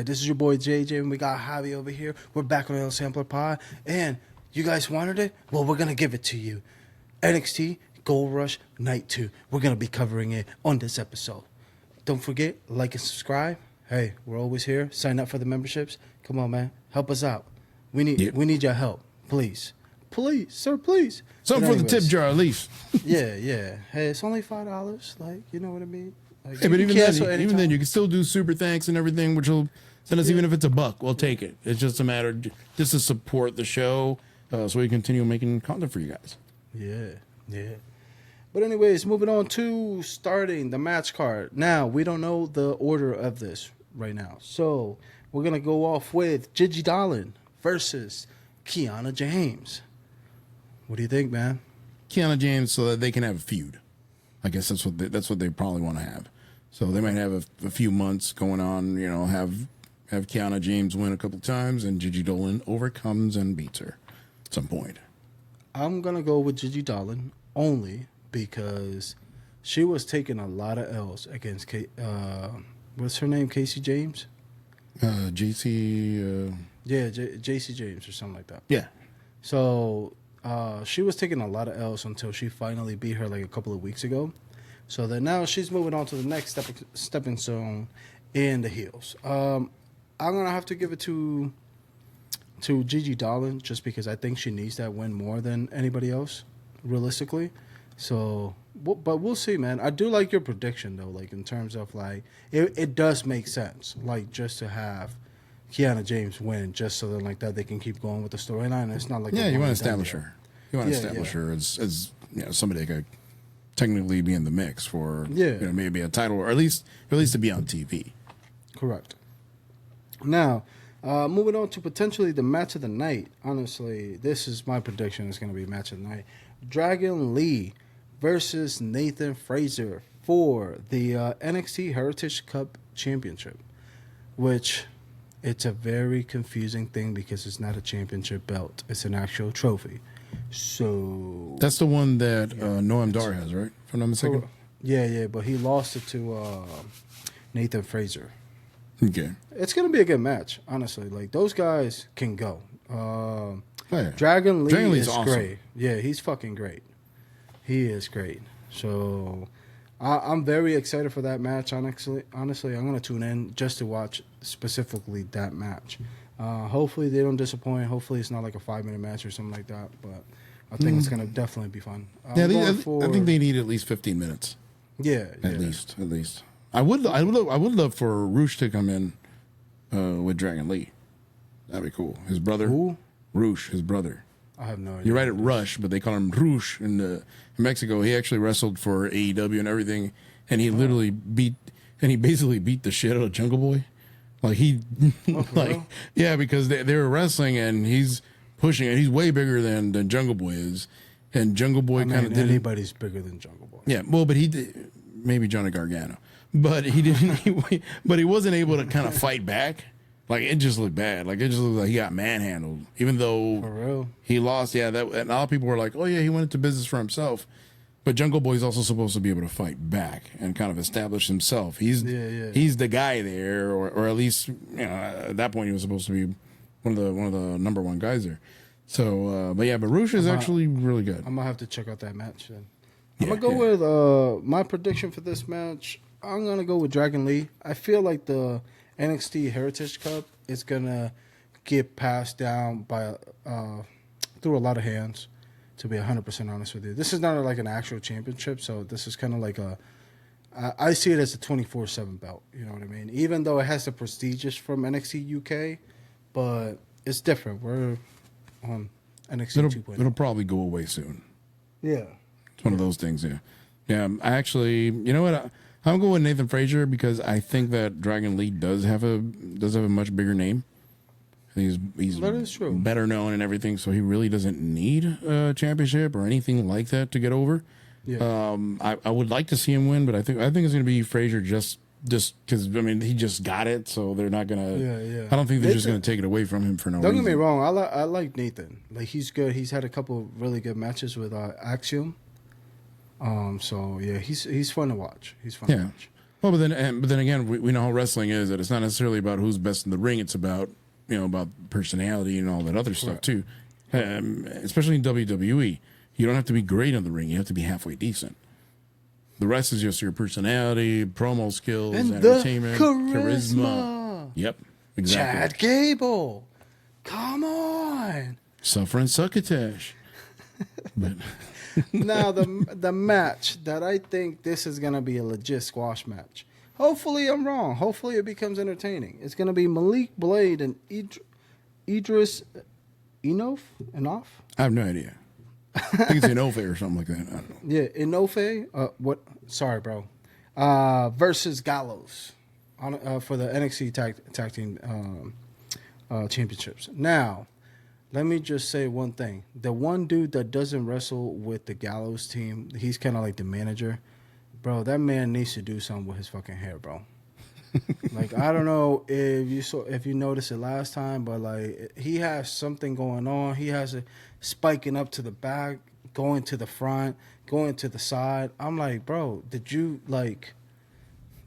This is your boy JJ, and we got Javi over here. We're back on El Sampler Pod, and you guys wanted it? Well, we're going to give it to you. NXT Gold Rush Night 2. We're going to be covering it on this episode. Don't forget, like and subscribe. Hey, we're always here. Sign up for the memberships. Come on, man. Help us out. We need your help. Please. Please, sir, please. Something for the tip jar, at least. Yeah. Hey, it's only $5. Like, you know what I mean? Like, hey, but even then, you can still do super thanks and everything, which will send us, even if it's $1, we'll take it. It's just a matter just to support the show so we continue making content for you guys. Yeah. But anyways, moving on to starting the match card. Now, we don't know the order of this right now. So, we're going to go off with Gigi Dolan versus Kiana James. What do you think, man? Kiana James, so that they can have a feud. I guess that's what they probably want to have. So they might have a few months going on, you know, have Kiana James win a couple times, and Gigi Dolan overcomes and beats her at some point. I'm going to go with Gigi Dolan only because she was taking a lot of L's against, what's her name, Casey James? JC... JC James or something like that. Yeah. So she was taking a lot of L's until she finally beat her like a couple of weeks ago. So then now she's moving on to the next stepping stone in the heels. I'm going to have to give it to Gigi Dolan just because I think she needs that win more than anybody else, realistically. So, but we'll see, man. I do like your prediction, though, like in terms of like, it does make sense, like just to have Kiana James win just so that like that they can keep going with the storyline. It's not like you want to establish her. You want to establish her as you know, somebody that could technically be in the mix for you know, maybe a title or at least to be on TV. Correct. Now, moving on to potentially the match of the night. Honestly, this is my prediction. It's going to be match of the night. Dragon Lee versus Nathan Frazer for the NXT Heritage Cup Championship, which it's a very confusing thing because it's not a championship belt. It's an actual trophy. So that's the one that Noam Dar has, right? If I'm not mistaken. Yeah, but he lost it to Nathan Frazer. Okay. It's going to be a good match, honestly. Like, those guys can go. Dragon Lee is awesome. Great. Yeah, he's fucking great. He is great. So, I'm very excited for that match, honestly. I'm going to tune in just to watch specifically that match. Hopefully, they don't disappoint. Hopefully, it's not like a 5-minute match or something like that. But I think it's going to definitely be fun. I think they need at least 15 minutes. Yeah. At least. I would love for Roosh to come in with Dragon Lee. That'd be cool. His brother. Who? Roosh, his brother. I have no idea. You're right at Rush, but they call him Roosh in Mexico. He actually wrestled for AEW and everything, and he literally basically beat the shit out of Jungle Boy. Like because they were wrestling and he's pushing it. He's way bigger than Jungle Boy is, and Jungle Boy kind of did. Anybody's bigger than Jungle Boy. Yeah, well, but he did, maybe Johnny Gargano. But he didn't. But he wasn't able to kind of fight back. Like, it just looked bad. Like, it just looked like he got manhandled, even though for real he lost. Yeah, and a lot of people were like, "Oh yeah, he went into business for himself." But Jungle Boy's also supposed to be able to fight back and kind of establish himself. He's the guy there, or at least, you know, at that point he was supposed to be one of the number one guys there. So, but Roosh is actually really good. I'm gonna have to check out that match then. I'm gonna go with my prediction for this match. I'm gonna go with Dragon Lee. I feel like the NXT Heritage Cup is gonna get passed down by through a lot of hands. To be 100% honest with you, this is not like an actual championship, so this is kind of like I see it as a 24/7 belt. You know what I mean? Even though it has the prestigious from NXT UK, but it's different. We're on NXT 2.0. It'll probably go away soon. Yeah, it's one of those things. Yeah. I actually, you know what? I'm going with Nathan Frazer because I think that Dragon Lee does have a much bigger name. He's that is true. Better known and everything, so he really doesn't need a championship or anything like that to get over. Yeah. I would like to see him win, but I think it's going to be Frazier just because he just got it, so they're not gonna. Yeah. I don't think they're just going to take it away from him for no reason. Don't get me wrong. I like Nathan. Like, he's good. He's had a couple of really good matches with Axiom. So yeah, he's fun to watch. He's fun to watch. Well, but then again, we know how wrestling is. That it's not necessarily about who's best in the ring. It's about about personality and all that other stuff too. Especially in WWE, you don't have to be great in the ring. You have to be halfway decent. The rest is just your personality, promo skills, and entertainment, charisma. Yep, exactly. Chad Gable, come on. Suffering succotash. But Now the match that I think this is gonna be a legit squash match. Hopefully I'm wrong. Hopefully it becomes entertaining. It's gonna be Malik Blade and Idris Enof. I have no idea. I think it's Enofe or something like that. I don't know. Yeah, Enofe. What? Sorry, bro. Versus Gallows for the NXT tag team championships. Now, let me just say one thing. The one dude that doesn't wrestle with the Gallows team, he's kind of like the manager. Bro, that man needs to do something with his fucking hair, bro. Like, I don't know if you noticed it last time, but like he has something going on. He has it spiking up to the back, going to the front, going to the side. I'm like, bro, did you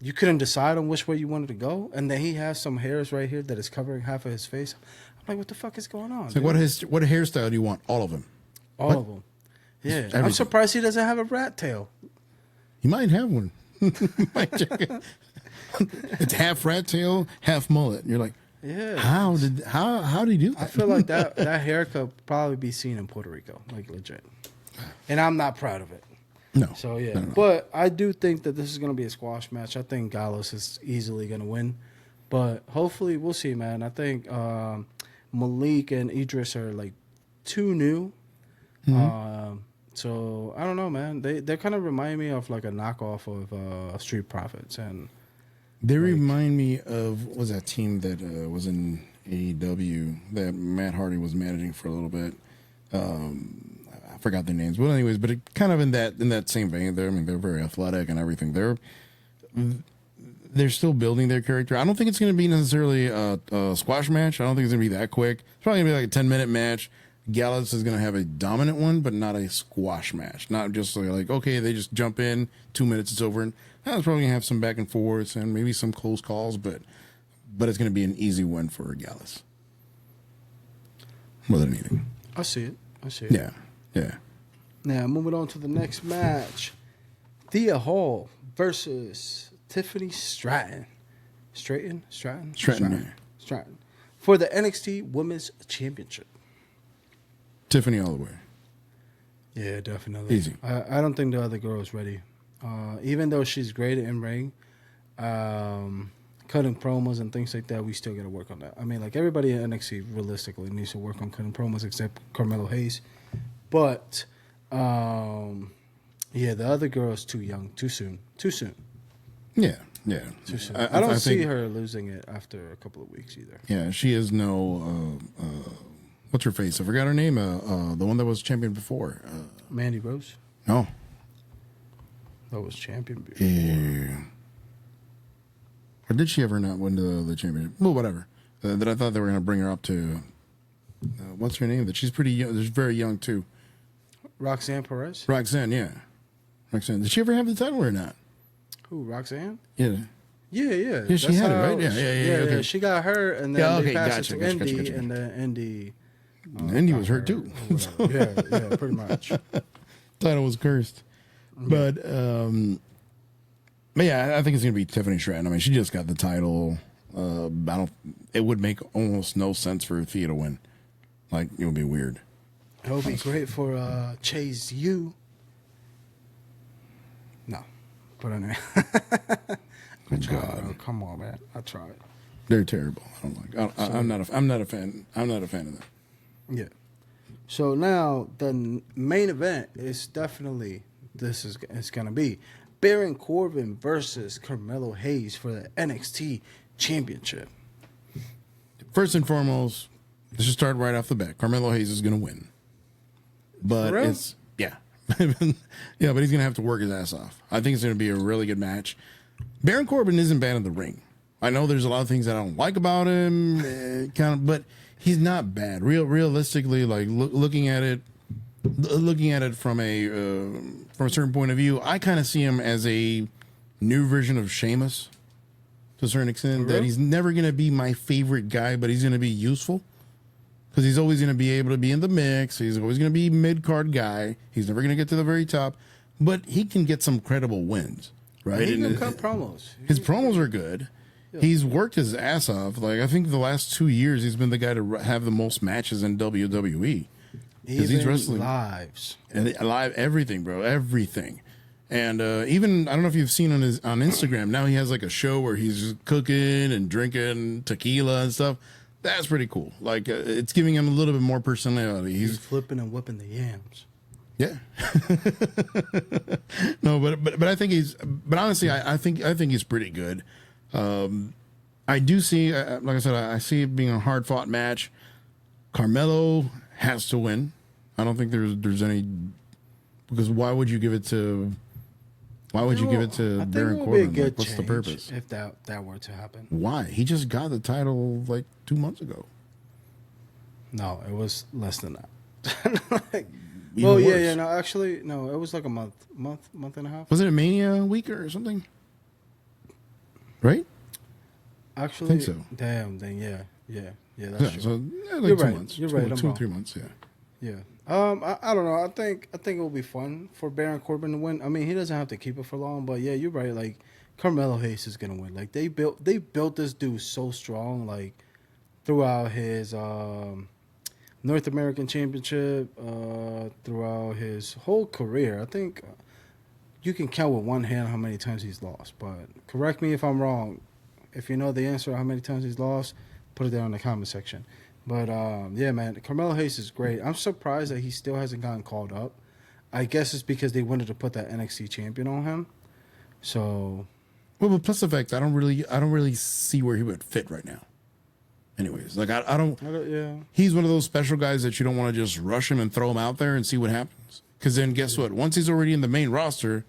you couldn't decide on which way you wanted to go? And then he has some hairs right here that is covering half of his face. I'm like, what the fuck is going on? It's like, what hairstyle do you want? All of them. All of them. Yeah. Everything. I'm surprised he doesn't have a rat tail. He might have one. It's half rat tail, half mullet. You're like, yeah. How did he do that? I feel like that haircut probably be seen in Puerto Rico, like legit. And I'm not proud of it. No. So yeah, no. But I do think that this is going to be a squash match. I think Gallows is easily going to win, but hopefully we'll see, man. I think Malik and Idris are like too new. Mm-hmm. So I don't know, man. They kind of remind me of like a knockoff of Street Profits, and they remind me of was that team that was in AEW that Matt Hardy was managing for a little bit. I forgot their names, but anyways, but it kind of in that same vein. There, I mean, they're very athletic and everything. They're still building their character. I don't think it's going to be necessarily a squash match. I don't think it's going to be that quick. It's probably going to be like a 10-minute match. Gallows is going to have a dominant one, but not a squash match. Not just like okay, they just jump in, 2 minutes, it's over. And it's probably going to have some back and forths and maybe some close calls, but it's going to be an easy win for Gallows. More than anything. I see it. Yeah. Yeah. Now, moving on to the next match. Thea Hall versus Tiffany Stratton. Stratton. For the NXT Women's Championship. Tiffany all the way. Yeah, definitely. Easy. I don't think the other girl is ready. Even though she's great in ring, cutting promos and things like that, we still got to work on that. I mean, like everybody in NXT realistically needs to work on cutting promos except Carmelo Hayes. But, yeah, the other girl is too young, too soon. Yeah. Too soon. I don't see her losing it after a couple of weeks either. Yeah, she is no, what's her face? I forgot her name. The one that was champion before. Mandy Rose? No. That was champion before. Yeah. Or did she ever not win the championship? Well, whatever. That I thought they were going to bring her up to, what's her name? That she's pretty young. She's very young, too. Roxanne Perez? Roxanne, yeah. Roxanne. Did she ever have the title or not? Who, Roxanne? Yeah. Yeah. Yeah, she had it, right? Yeah. Okay. She got her, and then they passed it to Indy, and then Indy... Indy was hurt, too. Yeah, pretty much. Title was cursed. But yeah, I think it's going to be Tiffany Stratton. I mean, she just got the title. It would make almost no sense for Thea to win. Like, it would be weird. It would be great for Chase U. No. But anyway. I tried, bro. Come on, man. I tried. They're terrible. I don't like. I'm not a fan. I'm not a fan of them. Yeah. So now the main event is definitely it's gonna be Baron Corbin versus Carmelo Hayes for the NXT Championship. First and foremost, let's just start right off the bat. Carmelo Hayes is gonna win, but it's yeah, but he's gonna have to work his ass off. I think it's gonna be a really good match. Baron Corbin isn't bad in the ring. I know there's a lot of things that I don't like about him, but he's not bad. Realistically, like looking at it from a certain point of view, I kind of see him as a new version of Sheamus to a certain extent. That he's never going to be my favorite guy, but he's going to be useful. Because he's always going to be able to be in the mix. He's always going to be mid-card guy. He's never going to get to the very top. But he can get some credible wins, right? He can cut promos. His promos are good. Yeah. He's worked his ass off. Like, I think the last 2 years, he's been the guy to have the most matches in WWE. Because he's wrestling. Lives. And live, everything, bro. Everything. And even, I don't know if you've seen on Instagram, now he has like a show where he's just cooking and drinking tequila and stuff. That's pretty cool. Like, it's giving him a little bit more personality. He's flipping and whipping the yams. Yeah. No, but I think but honestly, I think he's pretty good. I do see, like I said, I see it being a hard fought match. Carmelo has to win. I don't think there's any, because why would you give it to Baron Corbin? Like, what's the purpose? If that were to happen. Why? He just got the title like 2 months ago. No, it was less than that. No, actually, no, it was like a month and a half. Was it a Mania week or something? Right? Actually, I think so. Damn, then yeah, that's true. So like You're 2 right. months. You're right. 2 or 3 months, yeah. Yeah. I don't know. I think it will be fun for Baron Corbin to win. I mean, he doesn't have to keep it for long, but yeah, you're right. Like, Carmelo Hayes is gonna win. Like, they built this dude so strong, like, throughout his North American Championship, throughout his whole career. I think you can count with one hand how many times he's lost. But correct me if I'm wrong. If you know the answer how many times he's lost, put it down in the comment section. But, yeah, man, Carmelo Hayes is great. I'm surprised that he still hasn't gotten called up. I guess it's because they wanted to put that NXT champion on him. So, well, but plus the fact I don't really see where he would fit right now. Anyways, like I don't. Yeah. He's one of those special guys that you don't want to just rush him and throw him out there and see what happens. Because then guess what? Once he's already in the main roster,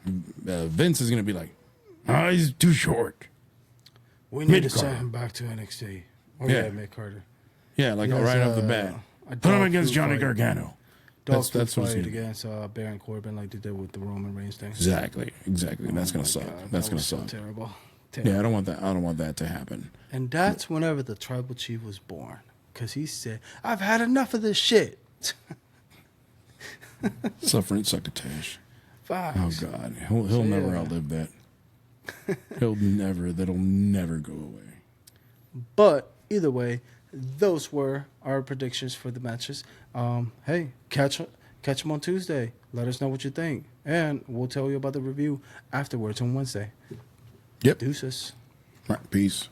Vince is going to be like, "Oh, he's too short. We need to send him back to NXT." Oh yeah, Mick Carter. Yeah, like right off the bat, put him against Johnny Gargano. That's what's against Baron Corbin, like they did with the Roman Reigns thing. Exactly. And that's gonna suck. That's gonna suck. So terrible. Yeah, I don't want that to happen. And that's whenever the Tribal Chief was born, because he said, "I've had enough of this shit." Suffering succotash. Facts. Oh God, he'll never outlive that. That'll never go away. But either way, those were our predictions for the matches. Hey, catch them on Tuesday. Let us know what you think, and we'll tell you about the review afterwards on Wednesday. Yep. Deuces. All right, peace.